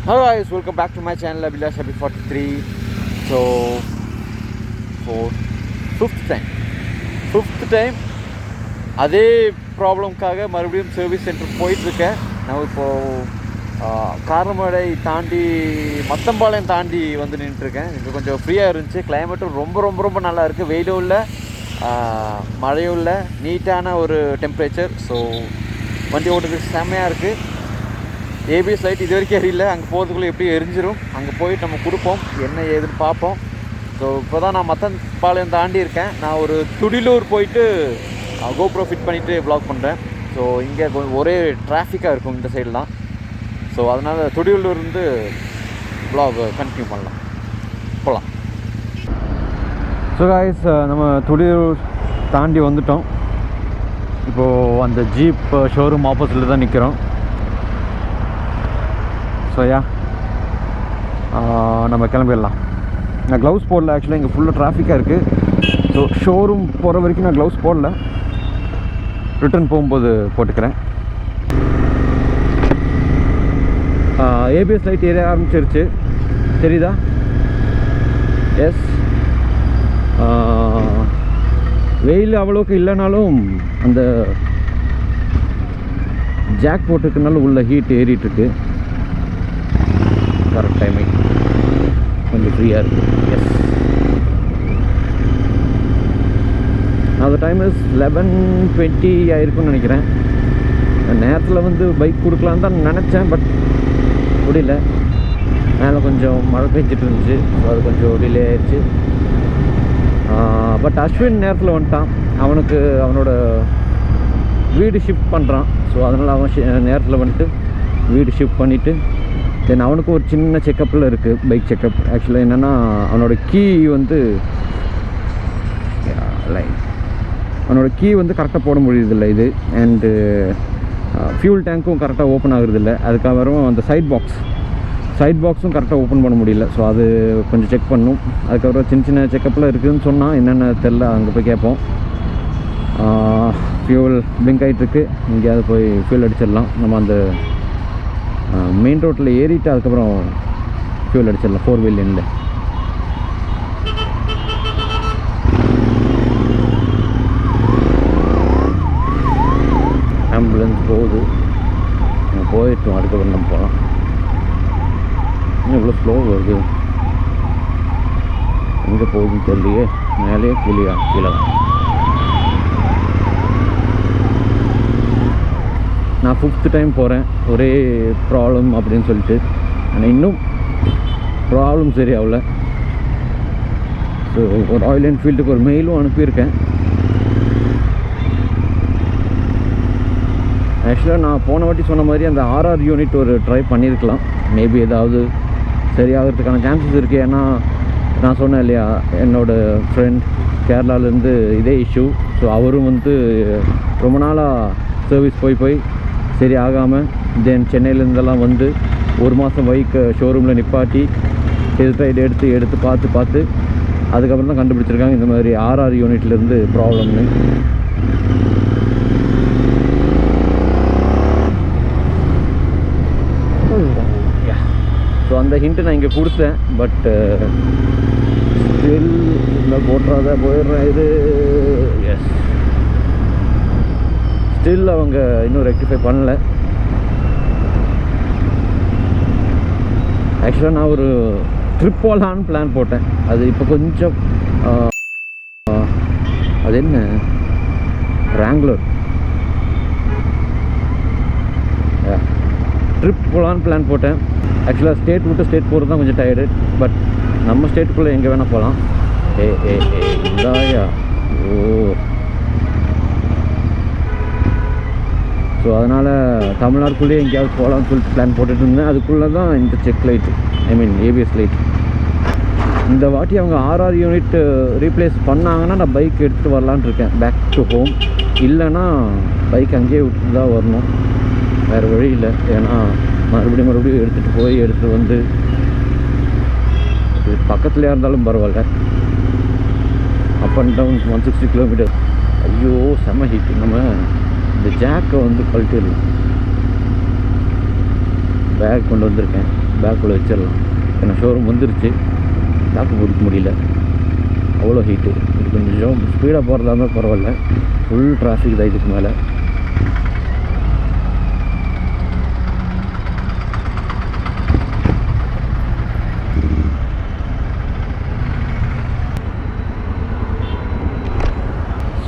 Hello guys, welcome back to my channel Abhilash Happy 43. So for fifth time அதே ப்ராப்ளம்காக மறுபடியும் service centre போயிட்டுருக்கேன். நான் இப்போது காரமடை தாண்டி மத்தம்பாளையம் தாண்டி வந்து நின்றுட்டுருக்கேன். இங்கே கொஞ்சம் ஃப்ரீயாக இருந்துச்சு. கிளைமேட்டும் ரொம்ப நல்லா இருக்குது. வெயிலும் இல்லை மழையும் இல்லை, நீட்டான ஒரு டெம்பரேச்சர். ஸோ வண்டி ஓட்டுறதுக்கு செம்மையாக இருக்குது. ஏபிஎஸ் லைட் இது வரைக்கும் எரியல. அங்கே போகிறதுக்குள்ளே எப்படியும் எரிஞ்சிடும். அங்கே போயிட்டு நம்ம கொடுப்போம், என்ன ஏதுன்னு பார்ப்போம். ஸோ இப்போ தான் நான் மத்தம்பாளையம் தாண்டி இருக்கேன். நான் ஒரு துடிலூர் போயிட்டு கோப்ரோ ஃபிட் பண்ணிவிட்டு வ்ளாக் பண்ணுறேன். ஸோ இங்கே ஒரே டிராஃபிக்காக இருக்கும் இந்த சைடெலாம். ஸோ அதனால் துடிலூர்லேருந்து வ்ளாக் கண்டினியூ பண்ணலாம், போகலாம். ஸோ காய்ஸ், நம்ம துடிலூர் தாண்டி வந்துட்டோம். இப்போது அந்த ஜீப் ஷோரூம் ஆப்போசிட்டில் தான் நிற்கிறோம். ஸோ நம்ம கிளம்பிடலாம். நான் க்ளவுஸ் போடல. ஆக்சுவலாக இங்கே ஃபுல்லாக டிராஃபிக்காக இருக்குது. ஸோ ஷோரூம் போகிற வரைக்கும் நான் க்ளவுஸ் போடல. ரிட்டர்ன் போகும்போது போட்டுக்கிறேன். ஏபிஎஸ் லைட் ஏரிய ஆரம்பிச்சிருச்சு, தெரியுதா? எஸ். வெயில் அவ்வளோக்கு இல்லைனாலும் அந்த ஜாக் போட்டுருக்கனால உள்ள ஹீட் ஏறிட்டுருக்கு. கரெக்ட் டைமிங், கொஞ்சம் ஃப்ரீயாக இருக்குது. எஸ், அந்த டைம் இஸ் 11:20 ஆகிருக்குன்னு நினைக்கிறேன். நேரத்தில் வந்து பைக் கொடுக்கலான்னு தான் நினச்சேன், பட் முடியல. மேலே கொஞ்சம் மழை பெஞ்சிட்டு இருந்துச்சு. ஸோ அது கொஞ்சம் டிலே ஆயிடுச்சு. பட் அஸ்வின் நேரத்தில் வந்துட்டான். அவனுக்கு அவனோட வீடு ஷிஃப்ட் பண்ணுறான். ஸோ அதனால் அவன் நேரத்தில் வந்துட்டு வீடு ஷிஃப்ட் பண்ணிவிட்டு தென் அவனுக்கு ஒரு சின்ன செக்கப்பில் இருக்குது, பைக் செக்கப். ஆக்சுவலாக என்னென்னா அவனோட கீ வந்து கரெக்டாக போட முடியறதில்லை இது. அண்டு ஃபியூல் டேங்க்கும் கரெக்டாக ஓப்பன் ஆகுறதில்ல. அதுக்கப்புறம் அந்த சைட் பாக்ஸும் கரெக்டாக ஓப்பன் பண்ண முடியல. ஸோ அது கொஞ்சம் செக் பண்ணணும். அதுக்கப்புறம் சின்ன செக்கப்பில் இருக்குதுன்னு சொன்னால் என்னென்ன தெரில, அங்கே போய் கேட்போம். ஃபியூல் பிளிங்க் ஆகிட்டுருக்கு. எங்கேயாவது போய் ஃபியூல் அடிச்சிடலாம். நம்ம அந்த மெயின் ரோட்டில் ஏறிட்டு அதுக்கப்புறம் ஃபியூல் அடிச்சிடலாம் 4 வீலரில். ஆம்புலன்ஸ் போகுது, போயிட்டோம். அதுக்கப்புறம் நம்ம போகலாம். இன்னும் இவ்வளோ ஸ்லோ வருது, எங்கே போகுதுன்னு தெரியலையே. மேலேயே கீழே தான். நான் 5th டைம் போகிறேன் ஒரே ப்ராப்ளம் அப்படின்னு சொல்லிட்டு. ஆனால் இன்னும் ப்ராப்ளம் சரியாகல. ஸோ ஒரு ராயல் என்ஃபீல்டுக்கு ஒரு மெயிலும் அனுப்பியிருக்கேன். ஆக்சுவலாக நான் போன வாட்டி சொன்ன மாதிரி அந்த ஆர்ஆர் யூனிட் ஒரு ட்ரை பண்ணியிருக்கலாம். மேபி ஏதாவது சரியாகிறதுக்கான சான்சஸ் இருக்குது. ஏன்னா நான் சொன்னேன் இல்லையா, என்னோடய ஃப்ரெண்ட் கேரளாவிலேருந்து இதே இஷ்யூ. ஸோ அவரும் வந்து ரொம்ப நாளாக சர்வீஸ் போய் சரி ஆகாமல் தென் சென்னையிலேருந்தெல்லாம் வந்து 1 மாதம் பைக் ஷோரூமில் நிப்பாட்டி டெஸ்ட் ரைடு எடுத்து பார்த்து அதுக்கப்புறம் தான் கண்டுபிடிச்சிருக்காங்க இந்த மாதிரி ஆர்ஆர் யூனிட்லேருந்து ப்ராப்ளம்னு. ஸோ அந்த ஹிண்ட்டு நான் இங்கே கொடுத்தேன். பட் ஸ்டில் இந்த போட்டுறாத போயிடுறேன் இது. எஸ், ஸ்டில் அவங்க இன்னும் ரெக்டிஃபை பண்ணல. ஆக்சுவலாக நான் ஒரு ட்ரிப் போகலான்னு பிளான் போட்டேன். அது இப்போ கொஞ்சம் அது என்ன ராங்லூர் ட்ரிப் போகலான்னு பிளான் போட்டேன். ஆக்சுவலாக ஸ்டேட் விட்டு ஸ்டேட் போகிறது தான் கொஞ்சம் டயர்டு. பட் நம்ம ஸ்டேட்டுக்குள்ளே எங்கே வேணால் போகலாம். இந்தாயா. ஸோ அதனால் தமிழ்நாட்டுக்குள்ளேயே எங்கேயாவது போகலான்னு சொல்லிட்டு பிளான் போட்டுட்டு இருந்தேன். அதுக்குள்ளே தான் இந்த செக் லைட்டு, ஏபிஎஸ் லைட். இந்த வாட்டி அவங்க ஆர்ஆர் யூனிட் ரீப்ளேஸ் பண்ணாங்கன்னா நான் பைக் எடுத்துகிட்டு வரலான்னு இருக்கேன் பேக் டு ஹோம். இல்லைன்னா பைக் அங்கேயே விட்டு தான் வரணும், வேறு வழி இல்லை. ஏன்னா மறுபடியும் எடுத்துகிட்டு வந்து இது பக்கத்துலேயே இருந்தாலும் பரவாயில்ல. Up and down 160 kilometre. ஐயோ செம்ம ஹீட்டு. நம்ம இந்த ஜாக்கை வந்து கழட்டிடலாம். பேக் கொண்டு வந்திருக்கேன். பேக்குள்ளே வச்சிடலாம். ஏன்னா ஷோரூம் வந்துருச்சு, தாக்கு பிடிக்க முடியல, அவ்வளோ ஹீட்டு. இது கொஞ்சம் ஸ்பீடாக போகிறதா இருந்தால் பரவாயில்ல, ஃபுல் டிராஃபிக் தான் இதுக்கு மேலே.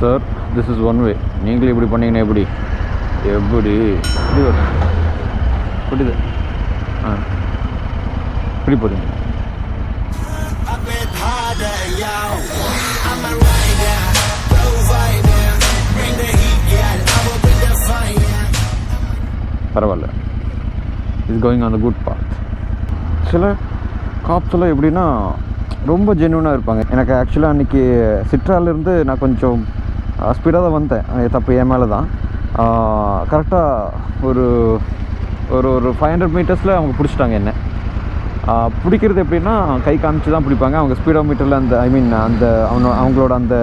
Sir, this is one way. நீங்களும் இப்படி பண்ணிங்கன்னா எப்படி எப்படி இப்படி வரும், புரியுது? ஆ, இப்படி போதுங்க. பரவாயில்ல, is going on the good path. சில காப்ஸ் எல்லாம் எப்படின்னா ரொம்ப ஜென்யூனாக இருப்பாங்க. எனக்கு ஆக்சுவலாக அன்றைக்கி சிட்ராலேருந்து நான் கொஞ்சம் ஸ்பீடாக தான் வந்தேன், தப்பு என் மேலே தான். கரெக்டாக ஒரு ஒரு ஒரு 500 மீட்டர்ஸில் அவங்க பிடிச்சிட்டாங்க என்ன. பிடிக்கிறது எப்படின்னா கை காமிச்சு தான் பிடிப்பாங்க. அவங்க ஸ்பீடோ மீட்டரில் அந்த அந்த அவங்களோட அந்த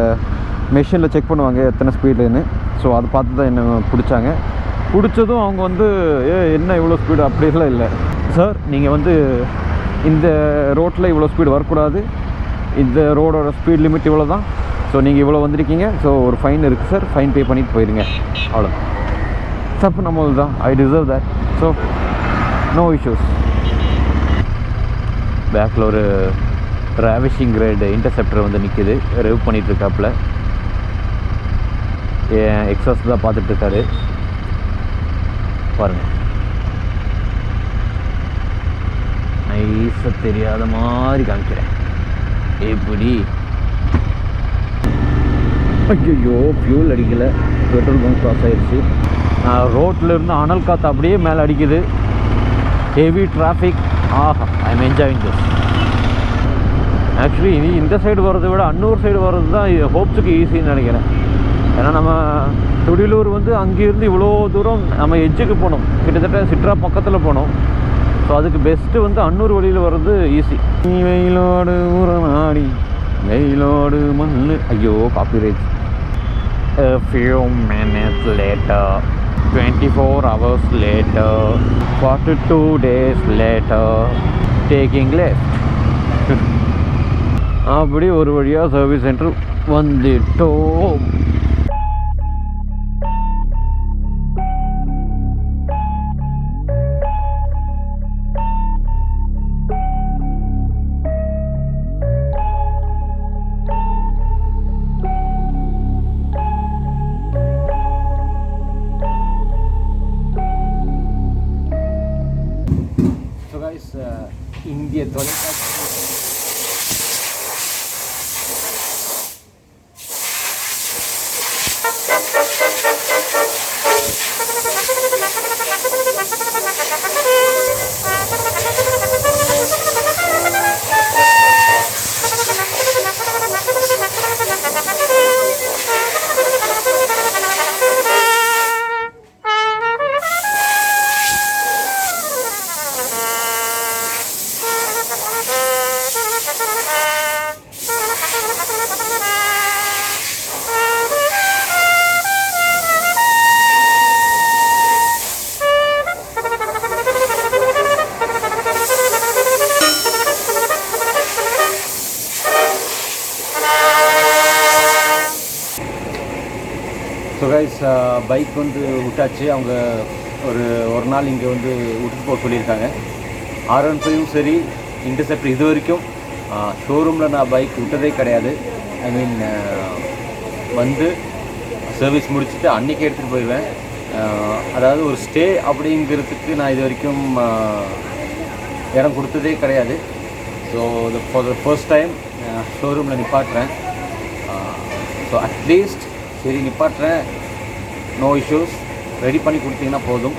மெஷினில் செக் பண்ணுவாங்க எத்தனை ஸ்பீடுன்னு. ஸோ அதை பார்த்து தான் என்ன பிடிச்சாங்க. பிடிச்சதும் அவங்க வந்து என்ன இவ்வளோ ஸ்பீடு அப்படிலாம் இல்லை சார், நீங்கள் இந்த ரோட்டில் இவ்வளோ ஸ்பீடு வரக்கூடாது, இந்த ரோடோட ஸ்பீட் லிமிட் இவ்வளோ தான், ஸோ நீங்கள் இவ்வளோ வந்திருக்கீங்க, ஸோ ஒரு ஃபைன் இருக்குது சார், ஃபைன் பே பண்ணிட்டு போயிடுங்க, அவ்வளோ. தப்பு நம்மளது தான், I deserve that, so no issues. பேக்கில் ஒரு ராவிஷிங் கிரேடு இன்டர்செப்டர் நிற்கிது, ரெவ் பண்ணிகிட்ருக்காப்புல. என் எக்ஸாஸ்ட் தான் பார்த்துட்ருக்காரு பாருங்கள். நைஸாக தெரியாத மாதிரி காமிக்கிறேன் எப்படி. ஐயோ, ஃபியூல் அடிக்கலை, பெட்ரோல் பங்க் க்ராஸ் ஆகிடுச்சு. ரோட்டில் இருந்து அனல் காற்று அப்படியே மேலே அடிக்குது, ஹெவி டிராஃபிக். ஆஹா, I am enjoying this. Actually இந்த சைடு வர்றதை விட அன்னூர் சைடு வர்றது தான் ஹோப்ஸுக்கு ஈஸின்னு நினைக்கிறேன். ஏன்னா நம்ம துடிலூர் அங்கேருந்து இவ்வளோ தூரம் நம்ம எட்ஜுக்கு போனோம், கிட்டத்தட்ட சிட்ரா பக்கத்தில் போனோம். ஸோ அதுக்கு பெஸ்ட்டு அன்னூர் வழியில் வர்றது ஈஸி. வெயிலோடு ஊரநாடி வெயிலோடு மண்ணு. ஐயோ, copyrights. A few minutes later, 24 hours later, 42 days later, taking left. அப்படி ஒரு வழியாக சர்வீஸ் சென்டர் வந்துட்டோம். இந்திய தொலைக்காட்சி பைக் விட்டாச்சு. அவங்க ஒரு நாள் இங்கே விட்டுட்டு போக சொல்லியிருக்காங்க. R15 சரி, இன்டர்செப்டர் இது வரைக்கும் ஷோரூமில் நான் பைக் விட்டதே கிடையாது. ஐ மீன் சர்வீஸ் முடிச்சுட்டு அன்றைக்கி எடுத்துகிட்டு போயிடுவேன். அதாவது ஒரு ஸ்டே அப்படிங்கிறதுக்கு நான் இது வரைக்கும் இடம் கொடுத்ததே கிடையாது. So for the first time ஷோரூமில் நிப்பாட்டுறேன். ஸோ அட்லீஸ்ட் சரி நிப்பாட்டுறேன், நோ இஷ்யூஸ், ரெடி பண்ணி கொடுத்தீங்கன்னா போதும்.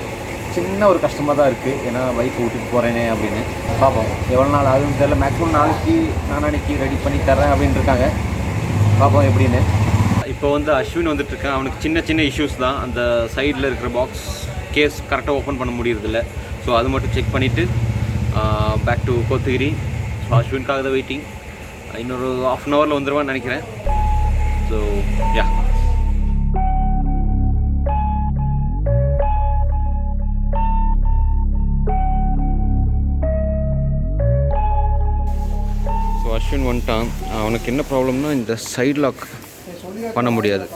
சின்ன ஒரு கஷ்டமாக தான் இருக்குது, ஏன்னா பைக் விட்டுட்டு போகிறேனே அப்படின்னு. பார்ப்போம் எவ்வளோ நாள் ஆகுதுன்னு தெரியல. மேக்ஸிமம் நாளைக்கு ரெடி பண்ணி தரேன் அப்படின்னு இருக்காங்க. பார்ப்போம் எப்படின்னு. இப்போ அஸ்வின் வந்துட்டுருக்கேன். அவனுக்கு சின்ன இஷ்யூஸ் தான். அந்த சைடில் இருக்கிற பாக்ஸ் கேஸ் கரெக்டாக ஓப்பன் பண்ண முடியறதில்ல. ஸோ அது மட்டும் செக் பண்ணிவிட்டு பேக் டு கோத்தகிரி. ஸோ அஸ்வின்காக தான் வெயிட்டிங். இன்னொரு ½ அன் ஹவரில் வந்துடுவான்னு நினைக்கிறேன். So yeah. அஸ்வின் வந்துட்டான். அவனுக்கு என்ன ப்ராப்ளம்னா இந்த சைட் லாக் பண்ண முடியாது,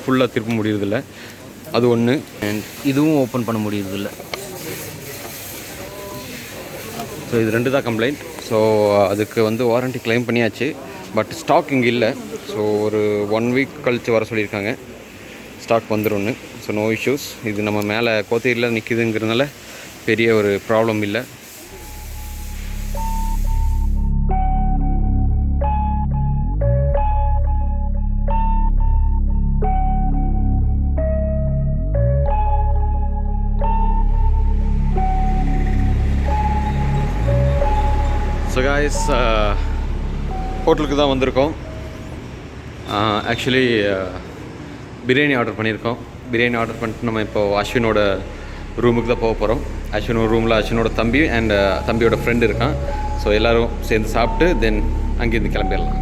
ஃபுல்லாக திருப்ப முடியறதில்ல, அது ஒன்று. அண்ட் இதுவும் ஓப்பன் பண்ண முடியறதில்ல. ஸோ இது 2 தான் கம்ப்ளைண்ட். ஸோ அதுக்கு வந்து வாரண்ட்டி கிளைம் பண்ணியாச்சு, பட் ஸ்டாக் இங்கே இல்லை. ஸோ ஒரு 1 வீக் கழித்து வர சொல்லியிருக்காங்க, ஸ்டாக் வந்துடும்னு. So no issues. இது நம்ம மேலே கோத்தகிரியில் நிற்கிதுங்கிறதுனால பெரிய ஒரு ப்ராப்ளம் இல்லை. ஸோ காய்ஸ், ஹோட்டலுக்கு தான் வந்திருக்கோம். ஆக்சுவலி பிரியாணி ஆர்டர் பண்ணியிருக்கோம். பிரியாணி ஆர்டர் பண்ணிட்டு நம்ம இப்போது அஸ்வினோட ரூமுக்கு தான் போக போகிறோம். அஸ்வினோட ரூமில் அஸ்வினோட தம்பி அண்ட் தம்பியோட ஃப்ரெண்டு இருக்கான். ஸோ எல்லோரும் சேர்ந்து சாப்பிட்டு தென் அங்கேருந்து கிளம்பிடலாம்.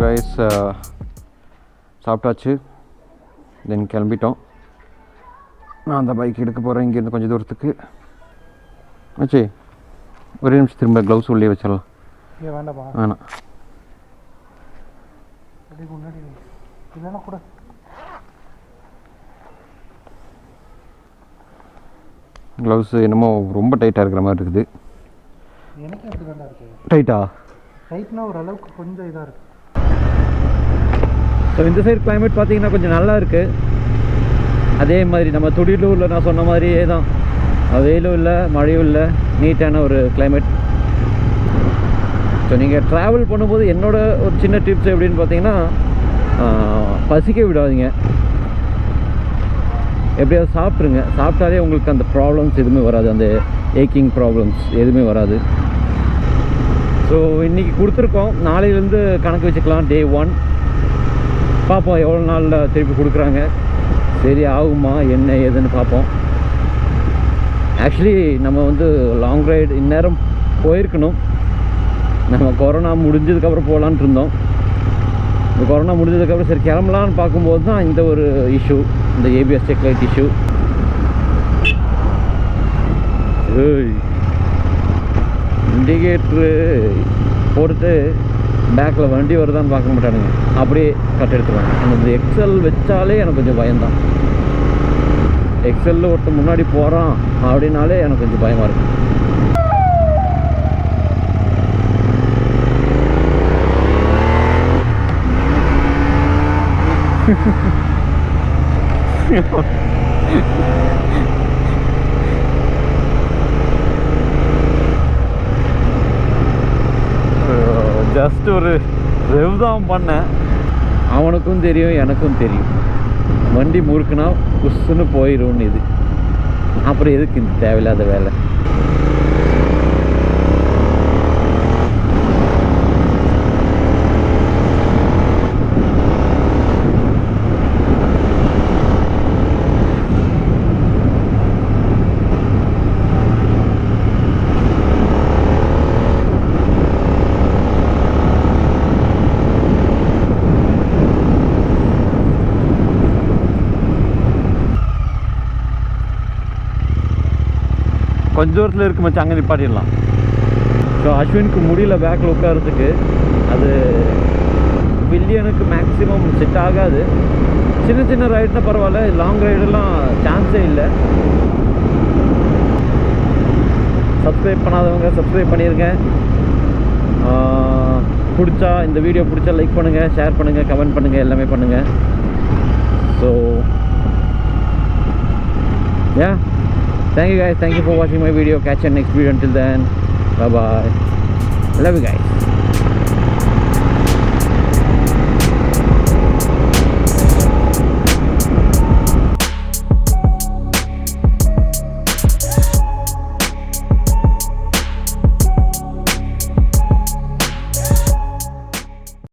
கைஸ், சாப்பிட்டாச்சு, தென் கிளம்பிட்டோம். நான் அந்த பைக் எடுக்க போகிறேன் இங்கேருந்து கொஞ்சம் தூரத்துக்கு. ஆச்சு, ஒரே நிமிஷம் திரும்ப க்ளவுஸ் உள்ளே வச்சிடலாம். வேணாம், க்ளவுஸ் என்னமோ ரொம்ப டைட்டாக இருக்கிற மாதிரி இருக்குது. டைட்டா ஓரளவுக்கு கொஞ்சம் இதாக இருக்குது. ஸோ இந்த சைடு கிளைமேட் பார்த்திங்கன்னா கொஞ்சம் நல்லா இருக்குது. அதே மாதிரி நம்ம துடிலூரில் நான் சொன்ன மாதிரியே தான், வெயிலும் இல்லை மழையும் இல்லை, நீட்டான ஒரு கிளைமேட். ஸோ நீங்கள் ட்ராவல் பண்ணும்போது என்னோட ஒரு சின்ன டிப்ஸ் எப்படின்னு பார்த்தீங்கன்னா, பசிக்க விடாதீங்க, எப்படியாவது சாப்பிட்ருங்க. சாப்பிட்டாலே உங்களுக்கு அந்த ப்ராப்ளம்ஸ் எதுவுமே வராது, அந்த ஏக்கிங் ப்ராப்ளம்ஸ் எதுவுமே வராது. ஸோ இன்றைக்கி கொடுத்துருக்கோம், நாளையிலேருந்து கணக்கு வச்சுக்கலாம். டே 1 பார்ப்போம் எவ்வளோ நாளில் திருப்பி கொடுக்குறாங்க, சரி ஆகுமா என்ன ஏதுன்னு பார்ப்போம். ஆக்சுவலி நம்ம வந்து லாங் ரைடு இந்நேரம் போயிருக்கணும். நம்ம கொரோனா முடிஞ்சதுக்கப்புறம் போகலான்ட்டு இருந்தோம். இந்த கொரோனா முடிஞ்சதுக்கப்புறம் சரி கிளம்பலான்னு பார்க்கும்போது தான் இந்த ஒரு இஷ்யூ, இந்த ABS check light issue. Indicator போட்டுட்டு பேக்கில் வண்டி வருதான்னு பார்க்க மாட்டானுங்க, அப்படியே கட் எடுத்துருவாங்க. அந்த எக்ஸல் வச்சாலே எனக்கு கொஞ்சம் பயம்தான். எக்ஸலில் ஒருத்தர் முன்னாடி போகிறான் அப்படின்னாலே எனக்கு கொஞ்சம் பயமாக இருக்குது. ஜஸ்ட் ஒரு ரெவ் தான் பண்ணேன். அவனுக்கும் தெரியும் எனக்கும் தெரியும், வண்டி முறுக்குனா புஷ்ஷுன்னு போயிடும்னு. இது அப்புறம் எதுக்கு இந்த தேவையில்லாத வேலை? கொஞ்சம் தூரத்தில் இருக்கு மச்சான், அங்கே நிப்பாட்டிடலாம். ஸோ அஸ்வினுக்கு முடியல பேக்கில் உட்காரத்துக்கு, அது வில்லியனுக்கு மேக்ஸிமம் செட் ஆகாது. சின்ன சின்ன ரைடுனா பரவாயில்ல, லாங் ரைடெல்லாம் சான்ஸே இல்லை. சப்ஸ்கிரைப் பண்ணாதவங்க சப்ஸ்கிரைப் பண்ணிடுங்க. பிடிச்சா இந்த வீடியோ பிடிச்சா லைக் பண்ணுங்கள், ஷேர் பண்ணுங்கள், கமெண்ட் பண்ணுங்கள், எல்லாமே பண்ணுங்கள். So yeah, thank you guys, thank you for watching my video. Catch you next video. Until then, bye bye, love you guys.